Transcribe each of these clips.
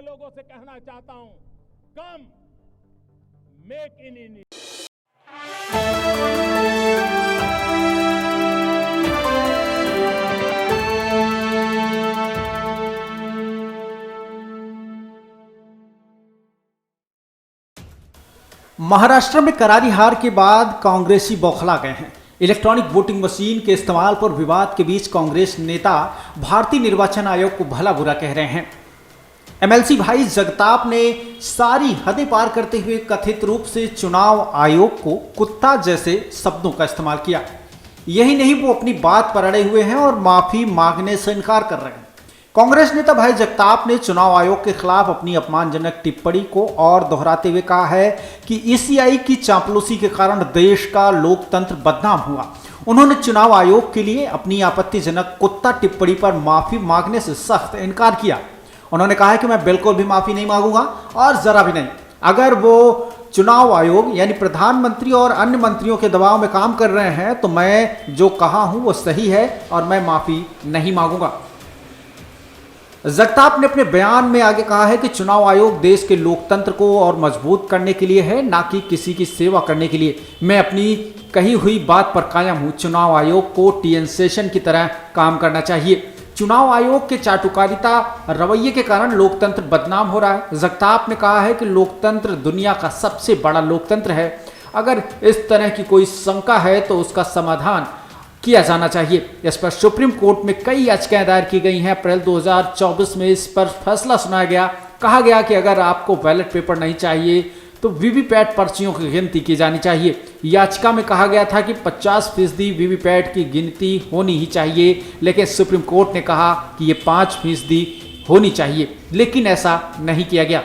लोगों से कहना चाहता हूं, कम मेक इन इंडिया। महाराष्ट्र में करारी हार के बाद कांग्रेसी बौखला गए हैं। इलेक्ट्रॉनिक वोटिंग मशीन के इस्तेमाल पर विवाद के बीच कांग्रेस नेता भारतीय निर्वाचन आयोग को भला बुरा कह रहे हैं। एमएलसी भाई जगताप ने सारी हदें पार करते हुए कथित रूप से चुनाव आयोग को कुत्ता जैसे शब्दों का इस्तेमाल किया। यही नहीं, वो अपनी बात पर अड़े हुए हैं और माफी मांगने से इनकार कर रहे हैं। कांग्रेस नेता भाई जगताप ने चुनाव आयोग के खिलाफ अपनी अपमानजनक टिप्पणी को और दोहराते हुए कहा है कि ईसीआई की चापलूसी के कारण देश का लोकतंत्र बदनाम हुआ। उन्होंने चुनाव आयोग के लिए अपनी आपत्तिजनक कुत्ता टिप्पणी पर माफी मांगने से सख्त इनकार किया। उन्होंने कहा है कि मैं बिल्कुल भी माफी नहीं मांगूंगा और जरा भी नहीं। अगर वो चुनाव आयोग यानी प्रधानमंत्री और अन्य मंत्रियों के दबाव में काम कर रहे हैं तो मैं जो कहा हूं वो सही है और मैं माफी नहीं मांगूंगा। जगताप ने अपने बयान में आगे कहा है कि चुनाव आयोग देश के लोकतंत्र को और मजबूत करने के लिए है, ना कि किसी की सेवा करने के लिए। मैं अपनी कही हुई बात पर कायम हूं। चुनाव आयोग को टीएन सेशन की तरह काम करना चाहिए। चुनाव आयोग के चाटुकारिता रवैये के कारण लोकतंत्र बदनाम हो रहा है। जगताप ने कहा है कि लोकतंत्र दुनिया का सबसे बड़ा लोकतंत्र है। अगर इस तरह की कोई शंका है तो उसका समाधान किया जाना चाहिए। इस पर सुप्रीम कोर्ट में कई याचिकाएं दायर की गई हैं। अप्रैल 2024 में इस पर फैसला सुनाया गया। कहा गया कि अगर आपको बैलेट पेपर नहीं चाहिए तो वीवीपैट पर्चियों की गिनती की जानी चाहिए। याचिका में कहा गया था कि 50% वीवीपैट की गिनती होनी ही चाहिए, लेकिन सुप्रीम कोर्ट ने कहा कि ये 5% होनी चाहिए, लेकिन ऐसा नहीं किया गया।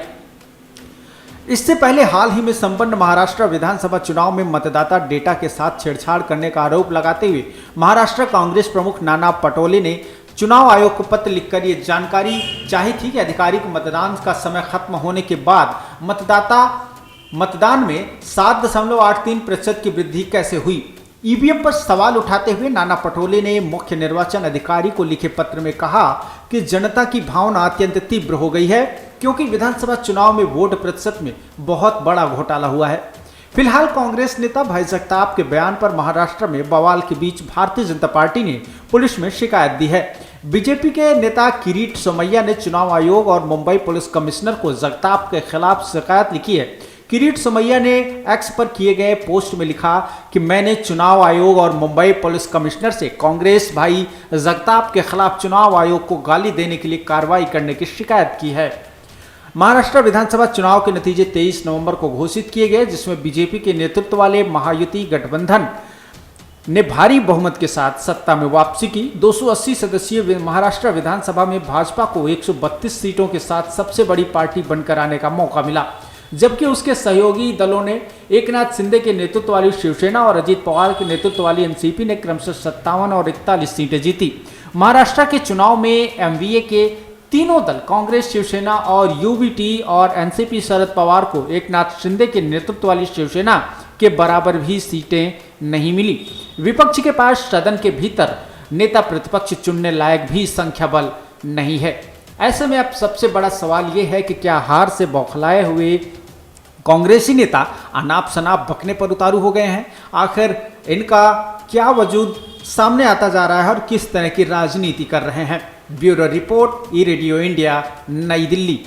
इससे पहले हाल ही में संपन्न महाराष्ट्र विधानसभा चुनाव में मतदाता डेटा के साथ छेड़छाड़ करने का आरोप लगाते हुए महाराष्ट्र कांग्रेस प्रमुख नाना पटोले ने चुनाव आयोग को पत्र लिखकर ये जानकारी चाही थी कि अधिकारी को मतदान का समय खत्म होने के बाद मतदान में 7.83% की वृद्धि कैसे हुई। ईवीएम पर सवाल उठाते हुए नाना पटोले ने मुख्य निर्वाचन अधिकारी को लिखे पत्र में कहा कि जनता की भावना अत्यंत तीव्र हो गई है, क्योंकि विधानसभा चुनाव में वोट प्रतिशत में बहुत बड़ा घोटाला हुआ है। फिलहाल कांग्रेस नेता भाई जगताप के बयान पर महाराष्ट्र में बवाल के बीच भारतीय जनता पार्टी ने पुलिस में शिकायत दी है। बीजेपी के नेता किरीट सोमैया ने चुनाव आयोग और मुंबई पुलिस कमिश्नर को जगताप के खिलाफ शिकायत लिखी है। किरीट सोमैया ने एक्स पर किए गए पोस्ट में लिखा कि मैंने चुनाव आयोग और मुंबई पुलिस कमिश्नर से कांग्रेस भाई जगताप के खिलाफ चुनाव आयोग को गाली देने के लिए कार्रवाई करने की शिकायत की है। महाराष्ट्र विधानसभा चुनाव के नतीजे 23 नवंबर को घोषित किए गए, जिसमें बीजेपी के नेतृत्व वाले महायुति गठबंधन ने भारी बहुमत के साथ सत्ता में वापसी की। 280 सदस्यीय महाराष्ट्र विधानसभा में भाजपा को 132 सीटों के साथ सबसे बड़ी पार्टी बनकर आने का मौका मिला, जबकि उसके सहयोगी दलों ने एकनाथ शिंदे के नेतृत्व वाली शिवसेना और अजीत पवार के नेतृत्व वाली एनसीपी ने क्रमशः 57 और 41 सीटें जीती। महाराष्ट्र के चुनाव में एमवीए के तीनों दल कांग्रेस, शिवसेना और यूबीटी और एनसीपी शरद पवार को एकनाथ शिंदे के नेतृत्व वाली शिवसेना के बराबर भी सीटें नहीं मिली। विपक्ष के पास सदन के भीतर नेता प्रतिपक्ष चुनने लायक भी संख्या बल नहीं है। ऐसे में अब सबसे बड़ा सवाल यह है कि क्या हार से बौखलाए हुए कांग्रेसी नेता अनाप शनाप बकने पर उतारू हो गए हैं? आखिर इनका क्या वजूद सामने आता जा रहा है और किस तरह की राजनीति कर रहे हैं? ब्यूरो रिपोर्ट, ई रेडियो इंडिया, नई दिल्ली।